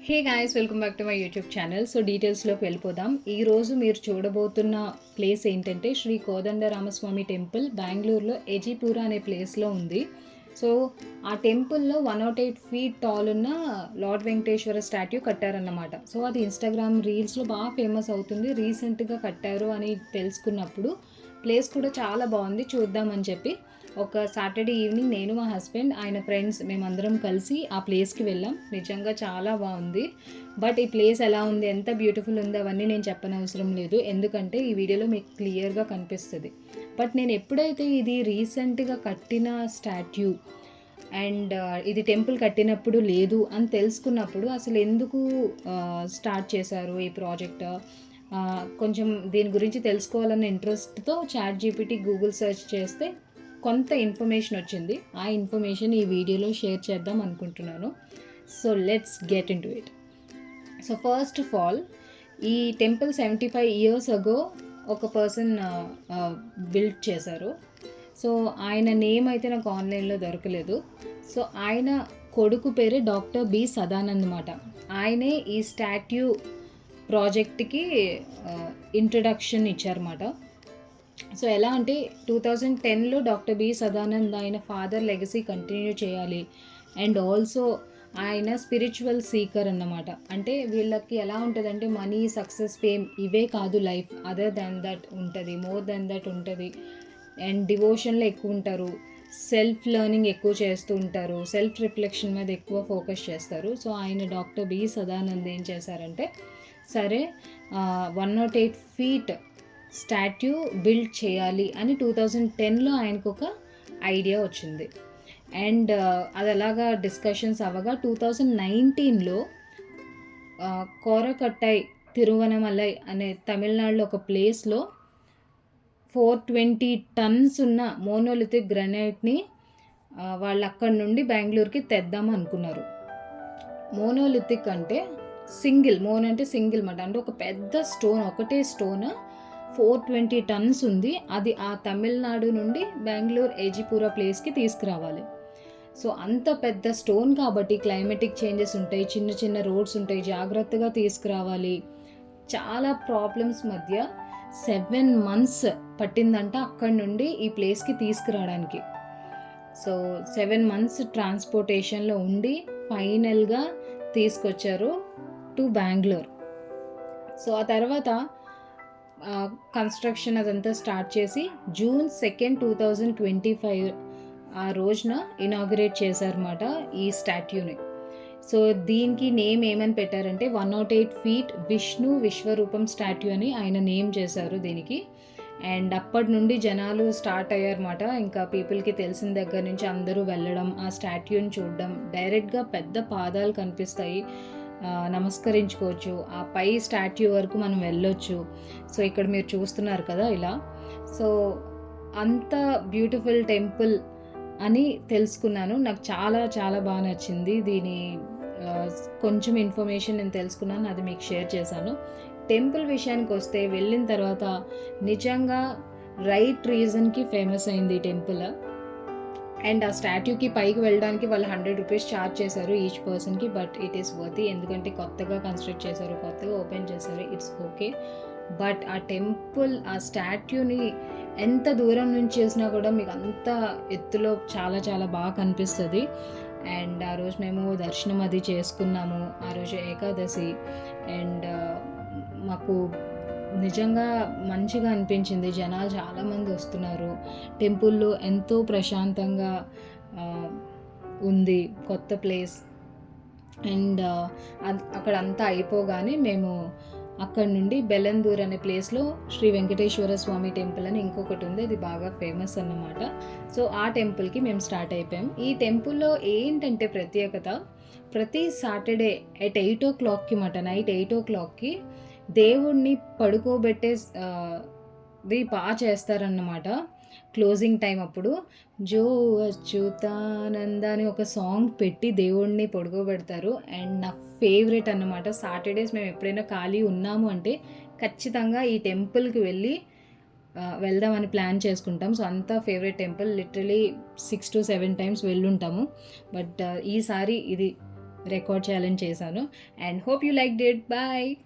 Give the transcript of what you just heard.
Hey guys, welcome back to my YouTube channel. So డీటెయిల్స్లోకి వెళ్ళిపోదాం. ఈరోజు మీరు చూడబోతున్న ప్లేస్ ఏంటంటే శ్రీ కోదండరామస్వామి టెంపుల్ బెంగళూరులో ఎజిపూరా అనే ప్లేస్లో ఉంది. సో ఆ టెంపుల్లో 108 ఫీట్ టాల్ ఉన్న లార్డ్ వెంకటేశ్వర స్టాట్యూ కట్టారన్నమాట. సో అది ఇన్స్టాగ్రామ్ రీల్స్లో బాగా ఫేమస్ అవుతుంది. రీసెంట్గా కట్టారు అని తెలుసుకున్నప్పుడు ప్లేస్ కూడా చాలా బాగుంది, చూద్దామని చెప్పి ఒక సాటర్డే ఈవినింగ్ నేను, మా హస్బెండ్, ఆయన ఫ్రెండ్స్ మేమందరం కలిసి ఆ ప్లేస్కి వెళ్ళాం. నిజంగా చాలా బాగుంది. బట్ ఈ ప్లేస్ ఎలా ఉంది, ఎంత బ్యూటిఫుల్ ఉంది అవన్నీ నేను చెప్పనవసరం లేదు, ఎందుకంటే ఈ వీడియోలో మీకు క్లియర్గా కనిపిస్తుంది. బట్ నేను ఎప్పుడైతే ఇది రీసెంట్గా కట్టిన స్టాట్యూ అండ్ ఇది టెంపుల్ కట్టినప్పుడు లేదు అని తెలుసుకున్నప్పుడు అసలు ఎందుకు స్టార్ట్ చేశారు ఈ ప్రాజెక్ట్, కొంచెం దీని గురించి తెలుసుకోవాలన్న ఇంట్రెస్ట్తో ChatGPT గూగుల్ సెర్చ్ చేస్తే కొంత ఇన్ఫర్మేషన్ వచ్చింది. ఆ ఇన్ఫర్మేషన్ ఈ వీడియోలో షేర్ చేద్దాం అనుకుంటున్నాను. So let's get in to it. So first of all, ఈ టెంపుల్ 75 ఇయర్స్ అగో ఒక పర్సన్ బిల్డ్ చేశారు. సో ఆయన నేమ్ అయితే నాకు ఆన్లైన్లో దొరకలేదు. సో ఆయన కొడుకు పేరే డాక్టర్ బి సదానంద్ అన్నమాట. ఆయనే ఈ స్టాట్యూ ప్రాజెక్ట్కి ఇంట్రడక్షన్ ఇచ్చారన్నమాట. సో ఎలా అంటే 2010లో డాక్టర్ బి సదానంద్ ఆయన ఫాదర్ లెగసీ కంటిన్యూ చేయాలి అండ్ ఆల్సో ఆయన స్పిరిచువల్ సీకర్ అన్నమాట. అంటే వీళ్ళకి ఎలా ఉంటుందంటే మనీ, సక్సెస్, ఫేమ్ ఇవే కాదు లైఫ్, అదర్ దాన్ దట్ ఉంటుంది, మోర్ దాన్ దట్ ఉంటుంది. అండ్ డివోషన్లో ఎక్కువ ఉంటారు, సెల్ఫ్ లెర్నింగ్ ఎక్కువ చేస్తూ ఉంటారు, సెల్ఫ్ రిఫ్లెక్షన్ మీద ఎక్కువ ఫోకస్ చేస్తారు. సో ఆయన డాక్టర్ బి సదానంద్ ఏం చేశారంటే, సరే 108 ఫీట్ స్టాట్యూ బిల్డ్ చేయాలి అని 2010లో ఆయనకు ఒక ఐడియా వచ్చింది. అండ్ అది అలాగా డిస్కషన్స్ అవ్వగా 2019లో కోరకట్టై తిరువనమలై అనే తమిళనాడులో ఒక ప్లేస్లో 420 tons ఉన్న మోనోలిథిక్ గ్రానైట్ని వాళ్ళు అక్కడి నుండి బెంగళూరుకి తెద్దాం అనుకున్నారు. మోనోలిథిక్ అంటే సింగిల్, మోన్ అంటే సింగిల్ మాట, అంటే ఒక పెద్ద స్టోన్, ఒకటే స్టోన్ 420 tons ఉంది. అది ఆ తమిళనాడు నుండి బెంగళూరు ఎజిపూరా ప్లేస్కి తీసుకురావాలి. సో అంత పెద్ద స్టోన్ కాబట్టి క్లైమేటిక్ చేంజెస్ ఉంటాయి, చిన్న చిన్న రోడ్స్ ఉంటాయి, జాగ్రత్తగా తీసుకురావాలి. చాలా ప్రాబ్లమ్స్ మధ్య 7 months పట్టిందంట అక్కడి నుండి ఈ ప్లేస్కి తీసుకురావడానికి. సో 7 months ట్రాన్స్పోర్టేషన్లో ఉండి ఫైనల్గా తీసుకొచ్చారు టు బెంగళూరు. సో ఆ తర్వాత కన్స్ట్రక్షన్ అదంతా స్టార్ట్ చేసి June 2, 2025 ఆ రోజున ఇనాగ్రేట్ చేశారన్నమాట ఈ స్టాట్యూని. సో దీనికి నేమ్ ఏమని పెట్టారంటే 108 ఫీట్ విష్ణు విశ్వరూపం స్టాట్యూ అని ఆయన నేమ్ చేశారు దీనికి. అండ్ అప్పటి నుండి జనాలు స్టార్ట్ అయ్యారన్నమాట. ఇంకా పీపుల్కి తెలిసిన దగ్గర నుంచి అందరూ వెళ్ళడం, ఆ స్టాట్యూని చూడడం, డైరెక్ట్గా పెద్ద పాదాలు కనిపిస్తాయి, నమస్కరించుకోవచ్చు, ఆ పై స్టాట్యూ వరకు మనం వెళ్ళొచ్చు. సో ఇక్కడ మీరు చూస్తున్నారు కదా ఇలా. సో అంత బ్యూటిఫుల్ టెంపుల్ అని తెలుసుకున్నాను. నాకు చాలా చాలా బాగా నచ్చింది. దీని కొంచెం ఇన్ఫర్మేషన్ నేను తెలుసుకున్నాను, అది మీకు షేర్ చేశాను. టెంపుల్ విషయానికి వస్తే వెళ్ళిన తర్వాత నిజంగా రైట్ రీజన్కి ఫేమస్ అయింది ఈ టెంపుల్. అండ్ ఆ స్టాట్యూకి పైకి వెళ్ళడానికి వాళ్ళు 100 రూపీస్ ఛార్జ్ చేశారు ఈచ్ పర్సన్కి. బట్ ఇట్ ఈస్ వర్తీ, ఎందుకంటే కొత్తగా కన్స్ట్రక్ట్ చేశారు, కొత్తగా ఓపెన్ చేశారు, ఇట్స్ ఓకే. బట్ ఆ టెంపుల్, ఆ స్టాట్యూని ఎంత దూరం నుంచి చేసినా కూడా మీకు అంత ఎత్తులో చాలా చాలా బాగా కనిపిస్తుంది. అండ్ ఆ రోజు మేము దర్శనం అది చేసుకున్నాము, ఆ రోజు ఏకాదశి. అండ్ మాకు నిజంగా మంచిగా అనిపించింది. జనాలు చాలామంది వస్తున్నారు, టెంపుల్లో ఎంతో ప్రశాంతంగా ఉంది, కొత్త ప్లేస్. అండ్ అక్కడ అంతా అయిపోగానే మేము అక్కడ నుండి బెలందూర్ అనే ప్లేస్లో శ్రీ వెంకటేశ్వర స్వామి టెంపుల్ అని ఇంకొకటి ఉంది, అది బాగా ఫేమస్ అన్నమాట. సో ఆ టెంపుల్కి మేము స్టార్ట్ అయిపోయాం. ఈ టెంపుల్లో ఏంటంటే ప్రత్యేకత, ప్రతి సాటర్డే at 8 o'clockకి నైట్ 8 o'clockకి దేవుణ్ణి పడుకోబెట్టే ది బాగా చేస్తారన్నమాట. క్లోజింగ్ టైం అప్పుడు జో అచ్యుతానంద అని ఒక సాంగ్ పెట్టి దేవుణ్ణి పడుకోబెడతారు. అండ్ నా ఫేవరెట్ అన్నమాట. సాటర్డేస్ మేము ఎప్పుడైనా ఖాళీ ఉన్నాము అంటే ఖచ్చితంగా ఈ టెంపుల్కి వెళ్దామని ప్లాన్ చేసుకుంటాం. సో అంత favourite temple, literally 6 to 7 times వెళ్ళుంటాము. బట్ ఈసారి ఇది రికార్డ్ చేయాలని చేశాను. And hope you liked it. Bye.